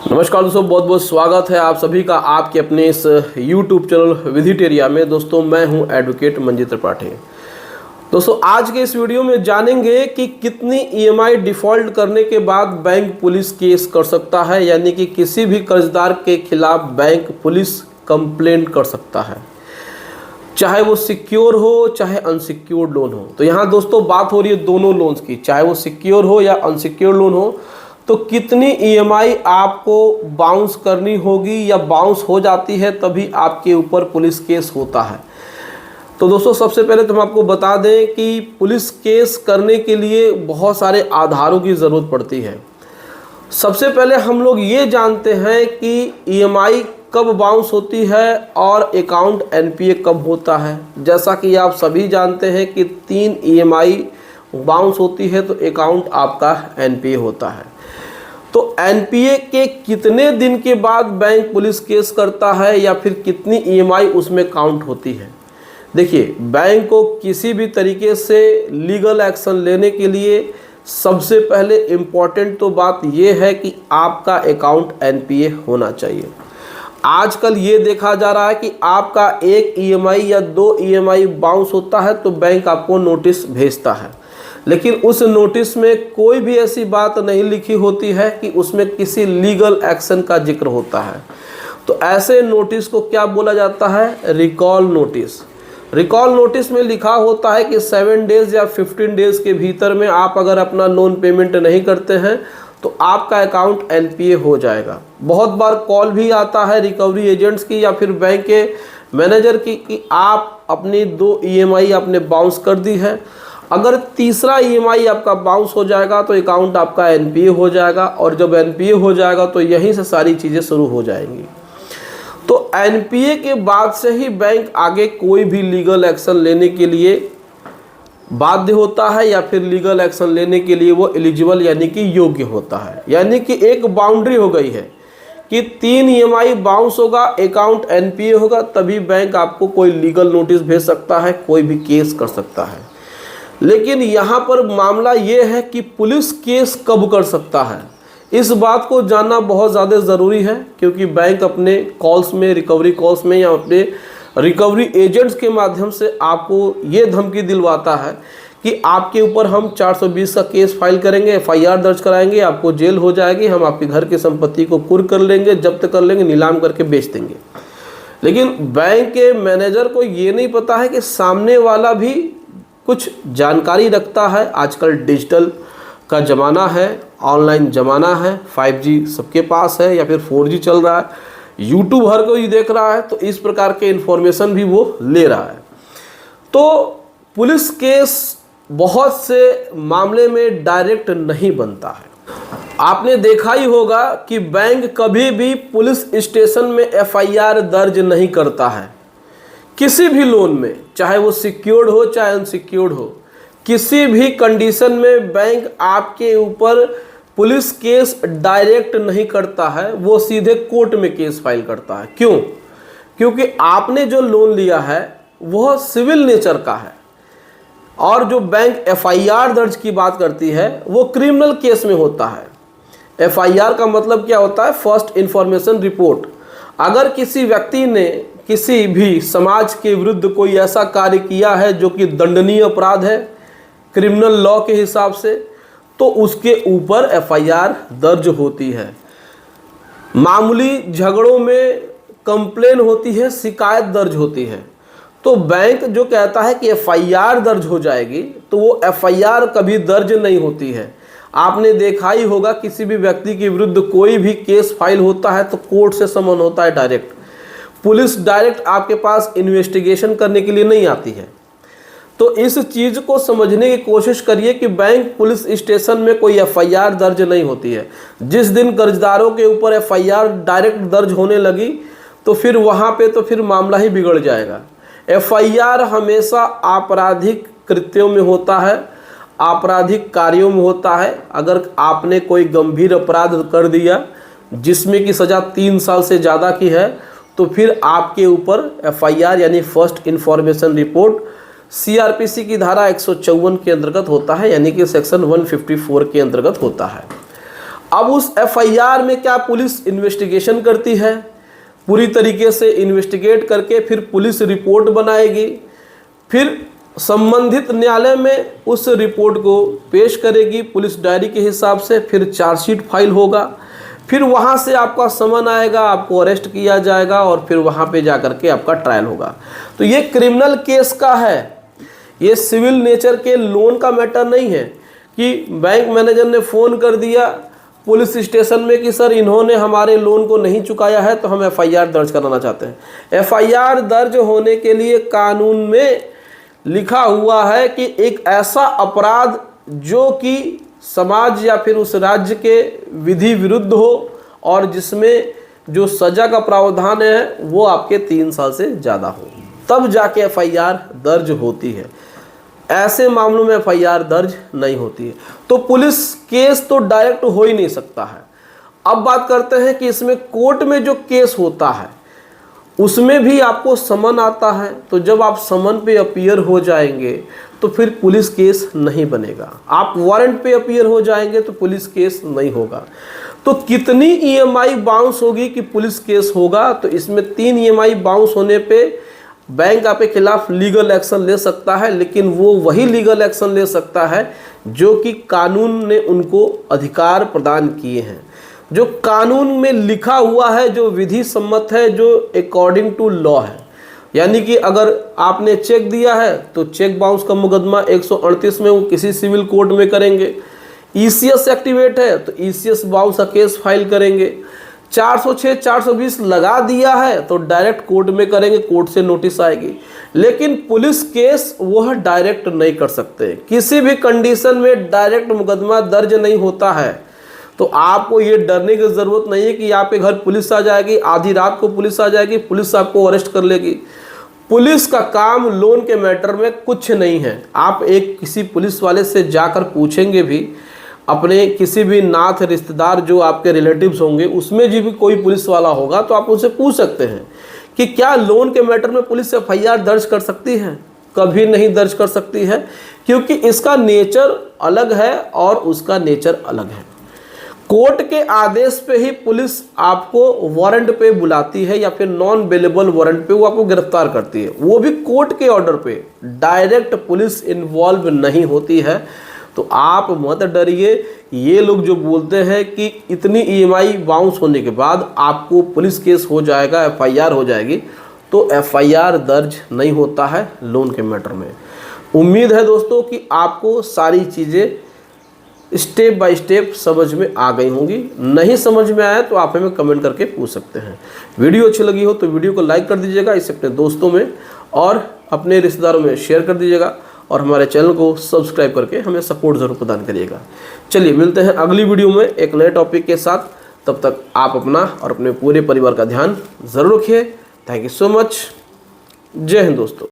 नमस्कार दोस्तों, बहुत बहुत स्वागत है आप सभी का आपके अपने इस YouTube चैनल विधिटेरिया में। दोस्तों मैं हूं एडवोकेट मंजीत त्रिपाठी। दोस्तों आज के इस वीडियो में जानेंगे कि कितनी EMI डिफ़ॉल्ट करने के बाद बैंक पुलिस केस कर सकता है, यानी कि किसी भी कर्जदार के खिलाफ बैंक पुलिस कंप्लेंट कर सकता है, चाहे वो सिक्योर हो चाहे अनसिक्योर्ड लोन हो। तो यहाँ दोस्तों बात हो रही है दोनों लोन्स की, चाहे वो सिक्योर हो या अनसिक्योर्ड लोन हो। तो कितनी EMI आपको बाउंस करनी होगी या बाउंस हो जाती है तभी आपके ऊपर पुलिस केस होता है। तो दोस्तों सबसे पहले तो हम आपको बता दें कि पुलिस केस करने के लिए बहुत सारे आधारों की ज़रूरत पड़ती है। सबसे पहले हम लोग ये जानते हैं कि EMI कब बाउंस होती है और अकाउंट NPA कब होता है। जैसा कि आप सभी जानते हैं कि 3 EMI बाउंस होती है तो अकाउंट आपका NPA होता है। तो NPA के कितने दिन के बाद बैंक पुलिस केस करता है या फिर कितनी EMI उसमें काउंट होती है। देखिए, बैंक को किसी भी तरीके से लीगल एक्शन लेने के लिए सबसे पहले इम्पॉर्टेंट तो बात यह है कि आपका अकाउंट NPA होना चाहिए। आजकल ये देखा जा रहा है कि आपका एक EMI या 2 EMI बाउंस होता है तो बैंक आपको नोटिस भेजता है, लेकिन उस नोटिस में कोई भी ऐसी बात नहीं लिखी होती है कि उसमें किसी लीगल एक्शन का जिक्र होता है। तो ऐसे नोटिस को क्या बोला जाता है? Recall notice. रिकॉल नोटिस में लिखा होता है कि 7 डेज़ या 15 डेज़ के भीतर में आप अगर अपना लोन पेमेंट नहीं करते हैं तो आपका अकाउंट NPA हो जाएगा। बहुत बार कॉल भी आता है रिकवरी एजेंट्स की या फिर बैंक के मैनेजर की कि आप अपनी 2 EMI आपने बाउंस कर दी है, अगर तीसरा EMI आपका बाउंस हो जाएगा तो अकाउंट आपका NPA हो जाएगा, और जब NPA हो जाएगा तो यहीं से सारी चीज़ें शुरू हो जाएंगी। तो NPA के बाद से ही बैंक आगे कोई भी लीगल एक्शन लेने के लिए बाध्य होता है या फिर लीगल एक्शन लेने के लिए वो एलिजिबल यानी कि योग्य होता है। यानी कि एक बाउंड्री हो गई है कि 3 EMI बाउंस होगा, अकाउंट NPA होगा, तभी बैंक आपको कोई लीगल नोटिस भेज सकता है, कोई भी केस कर सकता है। लेकिन यहाँ पर मामला ये है कि पुलिस केस कब कर सकता है, इस बात को जानना बहुत ज़्यादा ज़रूरी है, क्योंकि बैंक अपने कॉल्स में, रिकवरी कॉल्स में या अपने रिकवरी एजेंट्स के माध्यम से आपको ये धमकी दिलवाता है कि आपके ऊपर हम 420 का केस फाइल करेंगे, FIR दर्ज कराएंगे, आपको जेल हो जाएगी, हम आपके घर की संपत्ति को कुर्क कर लेंगे, जब्त कर लेंगे, नीलाम करके बेच देंगे। लेकिन बैंक के मैनेजर को ये नहीं पता है कि सामने वाला भी कुछ जानकारी रखता है। आजकल डिजिटल का ज़माना है, ऑनलाइन ज़माना है, 5G सबके पास है या फिर 4G चल रहा है, YouTube हर कोई देख रहा है, तो इस प्रकार के इन्फॉर्मेशन भी वो ले रहा है। तो पुलिस केस बहुत से मामले में डायरेक्ट नहीं बनता है। आपने देखा ही होगा कि बैंक कभी भी पुलिस स्टेशन में FIR दर्ज नहीं करता है किसी भी लोन में, चाहे वो सिक्योर्ड हो चाहे अनसिक्योर्ड हो। किसी भी कंडीशन में बैंक आपके ऊपर पुलिस केस डायरेक्ट नहीं करता है, वो सीधे कोर्ट में केस फाइल करता है। क्यों? क्योंकि आपने जो लोन लिया है वह सिविल नेचर का है, और जो बैंक FIR दर्ज की बात करती है वो क्रिमिनल केस में होता है। FIR का मतलब क्या होता है? First information report. अगर किसी व्यक्ति ने किसी भी समाज के विरुद्ध कोई ऐसा कार्य किया है जो कि दंडनीय अपराध है क्रिमिनल लॉ के हिसाब से, तो उसके ऊपर FIR दर्ज होती है। मामूली झगड़ों में कंप्लेन होती है, शिकायत दर्ज होती है। तो बैंक जो कहता है कि FIR दर्ज हो जाएगी, तो वो FIR कभी दर्ज नहीं होती है। आपने देखा ही होगा किसी भी व्यक्ति के विरुद्ध कोई भी केस फाइल होता है तो कोर्ट से समन होता है डायरेक्ट। पुलिस डायरेक्ट आपके पास इन्वेस्टिगेशन करने के लिए नहीं आती है। तो इस चीज़ को समझने की कोशिश करिए कि बैंक पुलिस स्टेशन में कोई FIR दर्ज नहीं होती है। जिस दिन कर्जदारों के ऊपर FIR डायरेक्ट दर्ज होने लगी तो फिर वहाँ पे तो फिर मामला ही बिगड़ जाएगा। FIR हमेशा आपराधिक कृत्यों में होता है, आपराधिक कार्यों में होता है। अगर आपने कोई गंभीर अपराध कर दिया जिसमें की सज़ा 3 साल से ज़्यादा की है, तो फिर आपके ऊपर FIR यानी फर्स्ट इंफॉर्मेशन रिपोर्ट CRPC की धारा 154 के अंतर्गत होता है, यानी कि सेक्शन 154 के अंतर्गत होता है। अब उस एफआईआर में क्या पुलिस इन्वेस्टिगेशन करती है, पूरी तरीके से इन्वेस्टिगेट करके फिर पुलिस रिपोर्ट बनाएगी, फिर संबंधित न्यायालय में उस रिपोर्ट को पेश करेगी पुलिस डायरी के हिसाब से, फिर चार्जशीट फाइल होगा, फिर वहाँ से आपका समन आएगा, आपको अरेस्ट किया जाएगा और फिर वहाँ पे जा कर के आपका ट्रायल होगा। तो ये क्रिमिनल केस का है, ये सिविल नेचर के लोन का मैटर नहीं है कि बैंक मैनेजर ने फ़ोन कर दिया पुलिस स्टेशन में कि सर इन्होंने हमारे लोन को नहीं चुकाया है तो हम एफआईआर दर्ज कराना चाहते हैं। एफआईआर दर्ज होने के लिए कानून में लिखा हुआ है कि एक ऐसा अपराध जो कि समाज या फिर उस राज्य के विधि विरुद्ध हो और जिसमें जो सज़ा का प्रावधान है वो आपके 3 साल से ज़्यादा हो, तब जाके एफआईआर दर्ज होती है। ऐसे मामलों में एफआईआर दर्ज नहीं होती है। तो पुलिस केस तो डायरेक्ट हो ही नहीं सकता है। अब बात करते हैं कि इसमें कोर्ट में जो केस होता है उसमें भी आपको समन आता है। तो जब आप समन पे अपीयर हो जाएंगे तो फिर पुलिस केस नहीं बनेगा। आप वारंट पे अपीयर हो जाएंगे तो पुलिस केस नहीं होगा। तो कितनी ईएमआई बाउंस होगी कि पुलिस केस होगा? तो इसमें 3 ईएमआई बाउंस होने पे बैंक आपके खिलाफ लीगल एक्शन ले सकता है, लेकिन वो वही लीगल एक्शन ले सकता है जो कि कानून ने उनको अधिकार प्रदान किए हैं, जो कानून में लिखा हुआ है, जो विधि सम्मत है, जो अकॉर्डिंग टू लॉ है। यानी कि अगर आपने चेक दिया है तो चेक बाउंस का मुकदमा 138 में वो किसी सिविल कोर्ट में करेंगे। ईसीएस एक्टिवेट है तो ईसीएस बाउंस का केस फाइल करेंगे। 406 420 लगा दिया है तो डायरेक्ट कोर्ट में करेंगे, कोर्ट से नोटिस आएगी। लेकिन पुलिस केस वह डायरेक्ट नहीं कर सकते, किसी भी कंडीशन में डायरेक्ट मुकदमा दर्ज नहीं होता है। तो आपको ये डरने की ज़रूरत नहीं है कि आपके घर पुलिस आ जाएगी, आधी रात को पुलिस आ जाएगी, पुलिस आपको अरेस्ट कर लेगी। पुलिस का काम लोन के मैटर में कुछ नहीं है। आप किसी पुलिस वाले से जाकर पूछेंगे भी, अपने किसी भी नाथ रिश्तेदार जो आपके रिलेटिव्स होंगे उसमें भी कोई पुलिस वाला होगा तो आप उनसे पूछ सकते हैं कि क्या लोन के मैटर में पुलिस एफआईआर दर्ज कर सकती है? कभी नहीं दर्ज कर सकती है, क्योंकि इसका नेचर अलग है और उसका नेचर अलग है। कोर्ट के आदेश पे ही पुलिस आपको वारंट पे बुलाती है या फिर नॉन बेलेबल वारंट पे वो आपको गिरफ्तार करती है, वो भी कोर्ट के ऑर्डर पे। डायरेक्ट पुलिस इन्वॉल्व नहीं होती है। तो आप मत डरिए। ये लोग जो बोलते हैं कि इतनी ईएमआई बाउंस होने के बाद आपको पुलिस केस हो जाएगा, एफआईआर हो जाएगी, तो एफआईआर दर्ज नहीं होता है लोन के मैटर में। उम्मीद है दोस्तों कि आपको सारी चीज़ें स्टेप बाय स्टेप समझ में आ गई होंगी। नहीं समझ में आया तो आप हमें कमेंट करके पूछ सकते हैं। वीडियो अच्छी लगी हो तो वीडियो को लाइक कर दीजिएगा, इसे अपने दोस्तों में और अपने रिश्तेदारों में शेयर कर दीजिएगा और हमारे चैनल को सब्सक्राइब करके हमें सपोर्ट ज़रूर प्रदान करिएगा। चलिए मिलते हैं अगली वीडियो में एक नए टॉपिक के साथ। तब तक आप अपना और अपने पूरे परिवार का ध्यान ज़रूर रखिए। Thank you so much. जय हिंद दोस्तों।